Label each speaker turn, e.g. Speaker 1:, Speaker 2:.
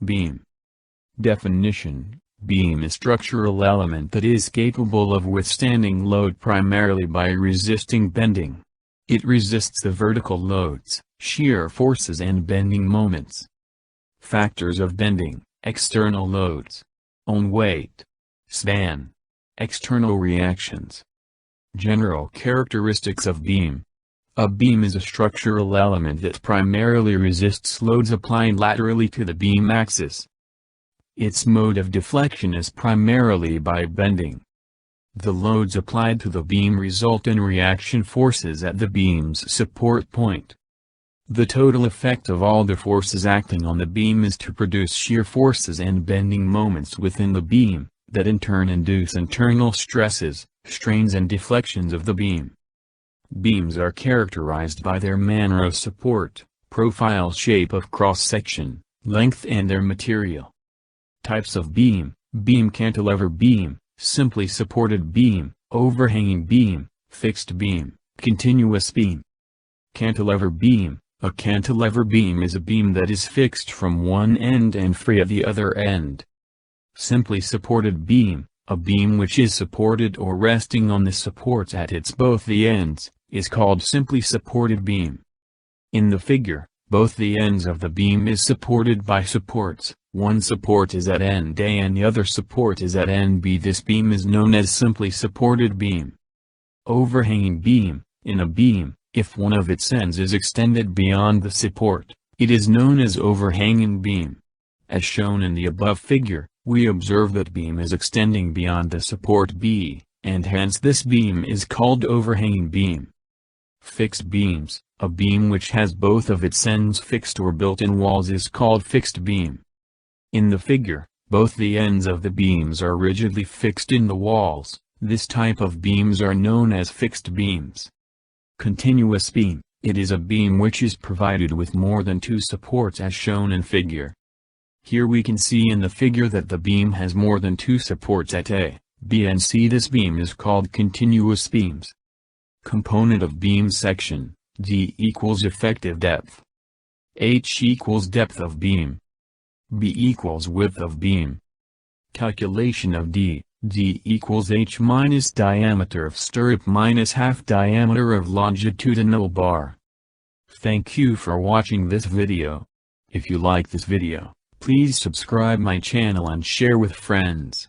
Speaker 1: Beam. Definition: beam is a structural element that is capable of withstanding load primarily by resisting bending. It resists the vertical loads, shear forces and bending moments. Factors of bending: external loads, own weight, span, external reactions. General characteristics of beam. A beam is a structural element that primarily resists loads applied laterally to the beam axis. Its mode of deflection is primarily by bending. The loads applied to the beam result in reaction forces at the beam's support point. The total effect of all the forces acting on the beam is to produce shear forces and bending moments within the beam, that in turn induce internal stresses, strains and deflections of the beam. Beams are characterized by their manner of support, profile, shape of cross-section, length and their material. Types of beam: beam cantilever beam, simply supported beam, overhanging beam, fixed beam, continuous beam. Cantilever beam: a cantilever beam is a beam that is fixed from one end and free at the other end. Simply supported beam: a beam which is supported or resting on the supports at its both the ends, is called simply supported beam. In the figure, both the ends of the beam is supported by supports. One support is at end A and the other support is at end B. This beam is known as simply supported beam. Overhanging beam: in a beam, if one of its ends is extended beyond the support, it is known as overhanging beam. As shown in the above figure, we observe that beam is extending beyond the support B, and hence this beam is called overhanging beam. Fixed beams: a beam which has both of its ends fixed or built in walls is called fixed beam. In the figure, both the ends of the beams are rigidly fixed in the walls. This type of beams are known as fixed beams. Continuous beam: it is a beam which is provided with more than two supports as shown in figure. Here we can see in the figure that the beam has more than two supports at A, B and C. This beam is called continuous beams. Component of beam section: D equals effective depth. H equals depth of beam. B equals width of beam. Calculation of D: D equals H minus diameter of stirrup minus half diameter of longitudinal bar. Thank you for watching this video. If you like this video, please subscribe my channel and share with friends.